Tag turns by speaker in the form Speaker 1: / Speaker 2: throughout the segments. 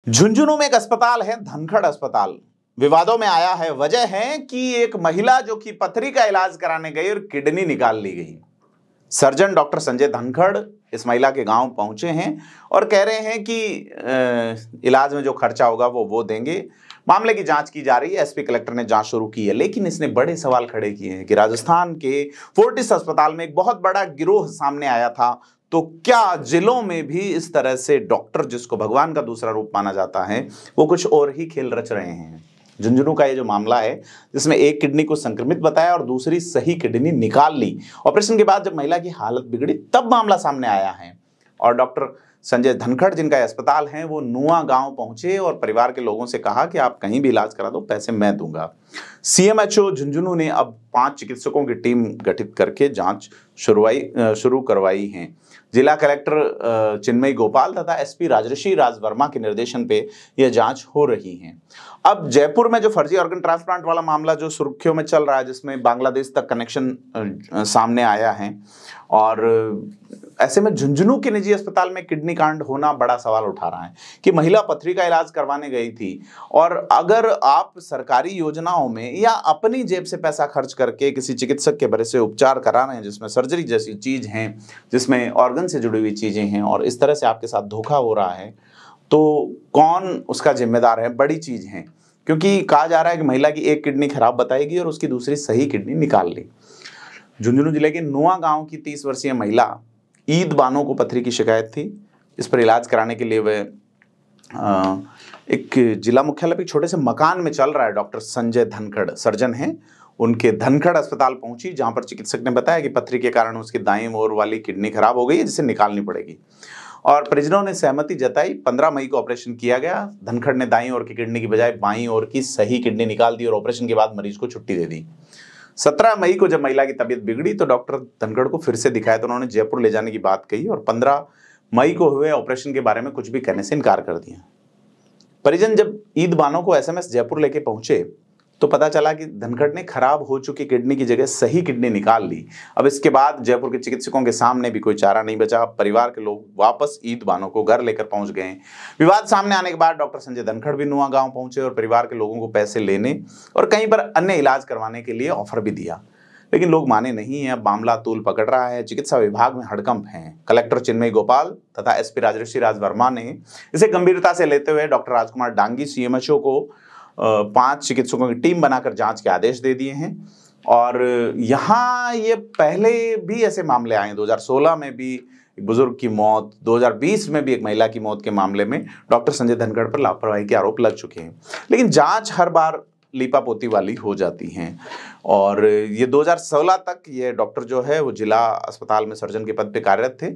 Speaker 1: झुंझुनू में एक अस्पताल है, धनखड़ अस्पताल, विवादों में आया है। वजह है कि एक महिला जो कि पथरी का इलाज कराने गई और किडनी निकाल ली गई। सर्जन डॉक्टर संजय धनखड़ इस महिला के गांव पहुंचे हैं और कह रहे हैं कि इलाज में जो खर्चा होगा वो देंगे। मामले की जांच की जा रही है। एसपी कलेक्टर ने जांच शुरू की है, लेकिन इसने बड़े सवाल खड़े किए हैं कि राजस्थान के फोर्टिस अस्पताल में एक बहुत बड़ा गिरोह सामने आया था, तो क्या जिलों में भी इस तरह से डॉक्टर जिसको भगवान का दूसरा रूप माना जाता है वो कुछ और ही खेल रच रहे हैं। झुंझुनू का ये जो मामला है जिसमें एक किडनी को संक्रमित बताया और दूसरी सही किडनी निकाल ली, ऑपरेशन के बाद जब महिला की हालत बिगड़ी तब मामला सामने आया है। और डॉक्टर संजय धनखड़ जिनका अस्पताल है वो नुआ गांव पहुंचे और परिवार के लोगों से कहा कि आप कहीं भी इलाज करा दो, पैसे मैं दूंगा। सीएमएचओ झुंझुनू ने अब 5 चिकित्सकों की टीम गठित करके जांच शुरू करवाई है। जिला कलेक्टर चिन्मय गोपाल तथा एसपी राजऋषि राज वर्मा के निर्देशन पे यह जांच हो रही है। अब जयपुर में जो फर्जी ऑर्गन ट्रांसप्लांट वाला मामला जो सुर्खियों में चल रहा है, जिसमें बांग्लादेश तक कनेक्शन सामने आया है, और ऐसे में झुंझुनू के निजी अस्पताल में किडनी कांड होना बड़ा सवाल उठा रहा है कि महिला पथरी का इलाज करवाने गई थी और अगर आप सरकारी योजनाओं में या अपनी जेब से पैसा खर्च करके किसी चिकित्सक के भरोसे से उपचार करा रहे हैं जिसमें सर्जरी जैसी चीज है, जिसमें ऑर्गन से जुड़ी हुई चीजें हैं, और इस तरह से आपके साथ धोखा हो रहा है, तो कौन उसका जिम्मेदार है? बड़ी चीज है, क्योंकि कहा जा रहा है कि महिला की एक किडनी खराब बताएगी और उसकी दूसरी सही किडनी निकाल ली। झुंझुनू जिले के नुआ गांव की 30 वर्षीय महिला ईद बानो को पथरी की शिकायत थी। इस पर इलाज कराने के लिए वे एक जिला मुख्यालय पे छोटे से मकान में चल रहा है। डॉक्टर संजय धनखड़ सर्जन हैं, उनके धनखड़ अस्पताल पहुंची, जहां पर चिकित्सक ने बताया कि पथरी के कारण उसकी दाईं ओर वाली किडनी खराब हो गई है जिसे निकालनी पड़ेगी, और परिजनों ने सहमति जताई। 15 मई को ऑपरेशन किया गया। धनखड़ ने दाईं ओर की किडनी की बजाय बाईं ओर की सही किडनी निकाल दी और ऑपरेशन के बाद मरीज को छुट्टी दे दी। 17 मई को जब महिला की तबीयत बिगड़ी तो डॉक्टर धनखड़ को फिर से दिखाया तो उन्होंने जयपुर ले जाने की बात कही और 15 मई को हुए ऑपरेशन के बारे में कुछ भी कहने से इनकार कर दिया। परिजन जब ईद बानो को एसएमएस जयपुर लेके पहुंचे तो पता चला कि धनखड़ ने खराब हो चुकी किडनी की जगह सही किडनी निकाल ली। अब इसके बाद जयपुर के चिकित्सकों के सामने भी कोई चारा नहीं बचा। परिवार के लोग वापस ईद बानो को घर लेकर पहुंच गए। विवाद सामने आने के बाद डॉक्टर संजय धनखड़ भी नुआ गांव पहुंचे और परिवार के लोगों को पैसे लेने और कहीं पर अन्य इलाज करवाने के लिए ऑफर भी दिया, लेकिन लोग माने नहीं है। अब मामला तूल पकड़ रहा है। चिकित्सा विभाग में हड़कंप है। कलेक्टर चिन्मय गोपाल तथा एसपी राजऋषि राज वर्मा ने इसे गंभीरता से लेते हुए डॉक्टर राजकुमार डांगी सीएमएचओ को 5 चिकित्सकों की टीम बनाकर जांच के आदेश दे दिए हैं। और यहाँ ये पहले भी ऐसे मामले आए हैं। 2016 में भी एक बुजुर्ग की मौत, 2020 में भी एक महिला की मौत के मामले में डॉक्टर संजय धनखड़ पर लापरवाही के आरोप लग चुके हैं, लेकिन जांच हर बार लीपापोती वाली हो जाती हैं। और ये 2016 तक ये डॉक्टर जो है वो जिला अस्पताल में सर्जन के पद पे कार्यरत थे,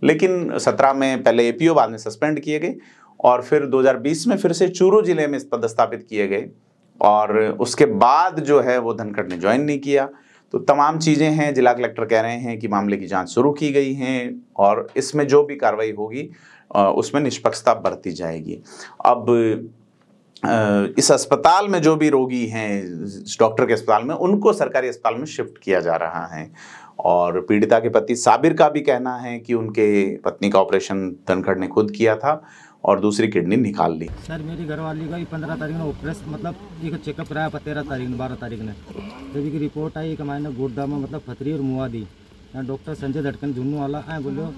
Speaker 1: लेकिन 17 में पहले एपीओ बाद में सस्पेंड किए गए और फिर 2020 में फिर से चूरू जिले में पदस्थापित किए गए और उसके बाद जो है वो धनखड़ ने ज्वाइन नहीं किया। तो तमाम चीज़ें हैं। जिला कलेक्टर कह रहे हैं कि मामले की जांच शुरू की गई है और इसमें जो भी कार्रवाई होगी उसमें निष्पक्षता बरती जाएगी। अब इस अस्पताल में जो भी रोगी हैं डॉक्टर के अस्पताल में, उनको सरकारी अस्पताल में शिफ्ट किया जा रहा है। और पीड़िता के पति साबिर का भी कहना है कि उनके पत्नी का ऑपरेशन धनखड़ ने खुद किया था और दूसरी किडनी निकाल ली।
Speaker 2: सर मेरी घरवाली का 15 तारीख में ऑपरेशन मतलब एक चेकअप कराया, 13 तारीख ने 12 तारीख ने जब की रिपोर्ट आई कि मैंने गुर्दा में मतलब पथरी और मुआ दी। डॉक्टर संजय धनखड़ झुन्नू वाला आए बोलो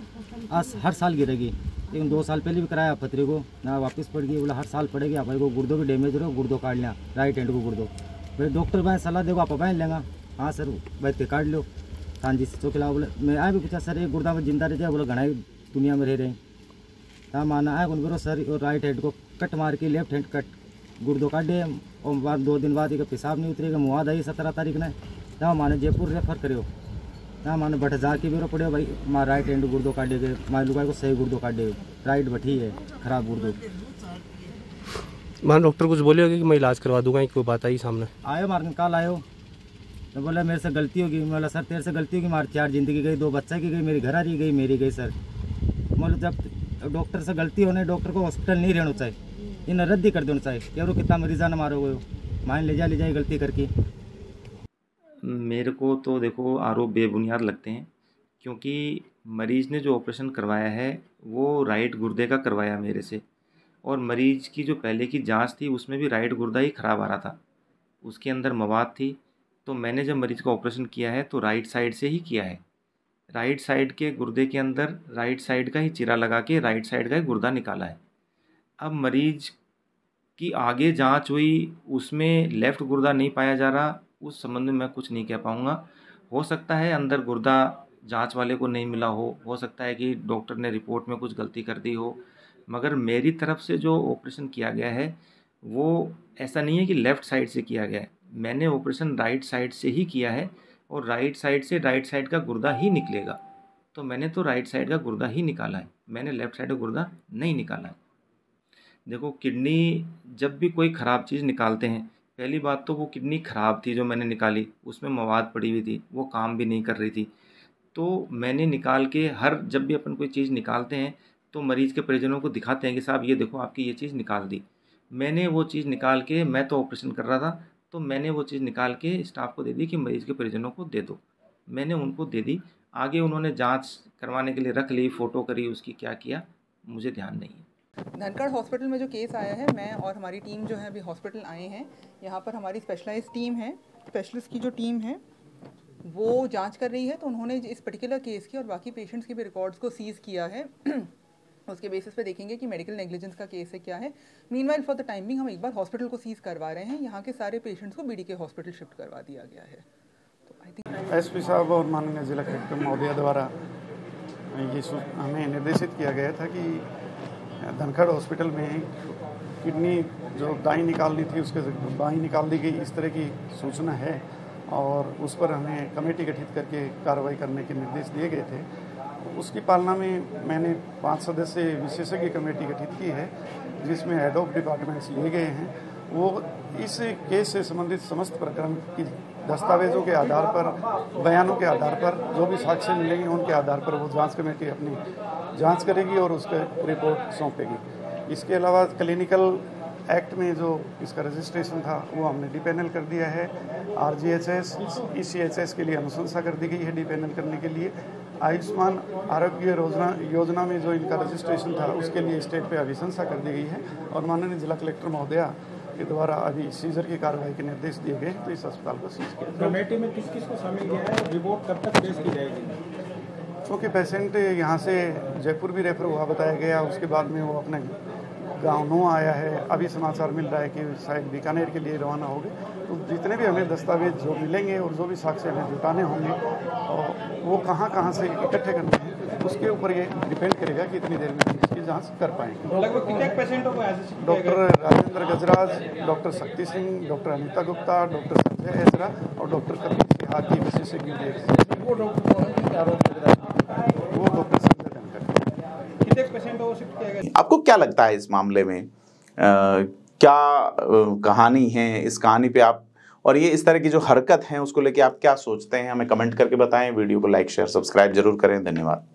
Speaker 2: आज हर साल गिरेगी, लेकिन 2 साल पहले भी कराया पथरी को ना वापस पड़ गई। बोला हर साल पड़ेगी, आप को गुर्दों भी डैमेज हो, गुर्दों काट लिया, राइट हैंड को गुर्दों। फिर डॉक्टर भाई सलाह देखो आप बैठ लेंगे। हाँ सर बैठ के काट लो। हाँ जी तो खिलाओ। बोले मैं आए भी पूछा सर एक गुर्दा में जिंदा रह जाए, बोला घना दुनिया में रह रहे। हाँ माना है उनको सर और राइट हैंड को कट मार के लेफ्ट हैंड कट गुर्दों काट दे और बाद 2 दिन बाद एक पेशाब नहीं उतरेगा। मुआ दी 17 तारीख ने। हाँ माने जयपुर रेफर करो। हाँ माने बट जा के भी पड़े भाई माँ राइट हैंड गुर्दों काटे गए, माँ लुगाई को सही गुर्दों काटे, राइट बठी है खराब गुर्दों।
Speaker 3: मान डॉक्टर कुछ बोले होगी कि मैं इलाज करवा दूंगा, कोई बात आई सामने?
Speaker 2: आयो मार कल आयो तो बोला मेरे से गलती होगी। बोला सर तेरे से गलती होगी, मार 4 जिंदगी गई, 2 बच्चा की गई, मेरी घर आ रही गई, मेरी गई सर। मतलब जब डॉक्टर से गलती होने डॉक्टर को हॉस्पिटल नहीं रहना चाहिए, इन्हें रद्द ही कर देना चाहिए। क्या वो कितना मरीजा न मारो हुए मान ले जाए गलती करके।
Speaker 4: मेरे को तो देखो आरोप बेबुनियाद लगते हैं, क्योंकि मरीज़ ने जो ऑपरेशन करवाया है वो राइट गुर्दे का करवाया मेरे से, और मरीज की जो पहले की जांच थी उसमें भी राइट गुर्दा ही ख़राब आ रहा था, उसके अंदर मवाद थी। तो मैंने जब मरीज़ का ऑपरेशन किया है तो राइट साइड से ही किया है, राइट साइड के गुर्दे के अंदर राइट साइड का ही चीरा लगा के राइट साइड का ही गुर्दा निकाला है। अब मरीज की आगे जांच हुई, उसमें लेफ़्ट गुर्दा नहीं पाया जा रहा, उस संबंध में मैं कुछ नहीं कह पाऊँगा। हो सकता है अंदर गुर्दा जांच वाले को नहीं मिला हो सकता है कि डॉक्टर ने रिपोर्ट में कुछ गलती कर दी हो, मगर मेरी तरफ से जो ऑपरेशन किया गया है वो ऐसा नहीं है कि लेफ़्ट साइड से किया गया है। मैंने ऑपरेशन राइट साइड से ही किया है और राइट साइड से राइट साइड का गुर्दा ही निकलेगा। तो मैंने तो राइट साइड का गुर्दा ही निकाला है, मैंने लेफ़्ट साइड का गुर्दा नहीं निकाला है। देखो, किडनी जब भी कोई ख़राब चीज़ निकालते हैं, पहली बात तो वो किडनी ख़राब थी जो मैंने निकाली, उसमें मवाद पड़ी हुई थी, वो काम भी नहीं कर रही थी। तो मैंने निकाल के जब भी अपन कोई चीज़ निकालते हैं तो मरीज़ के परिजनों को दिखाते हैं कि साहब ये देखो आपकी ये चीज़ निकाल दी। मैंने वो चीज़ निकाल के, मैं तो ऑपरेशन कर रहा था, तो मैंने वो चीज़ निकाल के स्टाफ को दे दी कि मरीज़ के परिजनों को दे दो। मैंने उनको दे दी, आगे उन्होंने जाँच करवाने के लिए रख ली, फ़ोटो करी, उसकी क्या किया मुझे ध्यान नहीं है।
Speaker 5: धनखड़ हॉस्पिटल में जो केस आया है, मैं और हमारी टीम जो है अभी हॉस्पिटल आए हैं। यहाँ पर हमारी स्पेशलाइज्ड टीम है, स्पेशलिस्ट की जो टीम है वो जांच कर रही है। तो उन्होंने इस पर्टिकुलर केस की और बाकी पेशेंट्स के भी रिकॉर्ड्स को सीज़ किया है। उसके बेसिस पे देखेंगे कि मेडिकल नेग्लिजेंस का केस है क्या है। मीनवाइल फॉर द टाइमिंग हम एक बार हॉस्पिटल को सीज़ करवा रहे हैं। यहाँ के सारे पेशेंट्स को बीडीके हॉस्पिटल शिफ्ट करवा दिया गया है। तो आई थिंक
Speaker 6: एसपी साहब और माननीय जिला कलेक्टर महोदय द्वारा ये हमें निर्देशित किया गया था कि धनखड़ हॉस्पिटल में किडनी जो दाई निकालनी थी उसके बाई निकाल दी गई, इस तरह की सूचना है और उस पर हमें कमेटी गठित करके कार्रवाई करने के निर्देश दिए गए थे। उसकी पालना में मैंने 5 सदस्यीय विशेषज्ञ कमेटी गठित की है जिसमें हेड ऑफ डिपार्टमेंट्स लिए गए हैं। वो इस केस से संबंधित समस्त प्रकरण की दस्तावेजों के आधार पर, बयानों के आधार पर, जो भी साक्ष्य मिलेंगे उनके आधार पर वो जांच कमेटी अपनी जांच करेगी और उसका रिपोर्ट सौंपेगी। इसके अलावा क्लिनिकल एक्ट में जो इसका रजिस्ट्रेशन था वो हमने डीपैनल कर दिया है। RGHS, ECHS के लिए अनुशंसा कर दी गई है डीपैनल करने के लिए। आयुष्मान आरोग्य योजना में जो इनका रजिस्ट्रेशन था उसके लिए स्टेट पे अभिशंसा कर दी गई है और माननीय जिला कलेक्टर महोदया के द्वारा अभी सीजर की कार्रवाई के निर्देश दिए गए, तो इस अस्पताल को सीज किया।
Speaker 7: कमेटी में किस किस को शामिल किया है, रिपोर्ट कब तक पेश की जाएगी?
Speaker 6: क्योंकि पेशेंट यहाँ से जयपुर भी रेफर हुआ बताया गया, उसके बाद में वो अपने गाँव नो आया है। अभी समाचार मिल रहा है कि शायद बीकानेर के लिए रवाना हो गए। तो जितने भी हमें दस्तावेज जो मिलेंगे और जो भी साक्ष्य हमें जुटाने होंगे और वो कहाँ से इकट्ठे करने हैं उसके ऊपर ये डिपेंड करेगा कि इतनी देर में हम इसकी जांच कर पाएंगे।
Speaker 7: लगभग कितने पेशेंटों को
Speaker 6: डॉक्टर राजेंद्र गजराज, doctor Shakti Singh, doctor Anita Gupta, doctor Sanjay Ezra और डॉक्टर कपिल सिहाग की विशेषज्ञ
Speaker 7: वो डॉक्टर
Speaker 6: संजय धनखड़।
Speaker 7: कितने पेशेंटों को शिफ्ट किया गया?
Speaker 1: आपको क्या लगता है इस मामले में क्या कहानी है, इस कहानी पे आप और ये इस तरह की जो हरकत है उसको लेके आप क्या सोचते हैं? हमें कमेंट करके बताएं। वीडियो को लाइक शेयर सब्सक्राइब जरूर करें। धन्यवाद।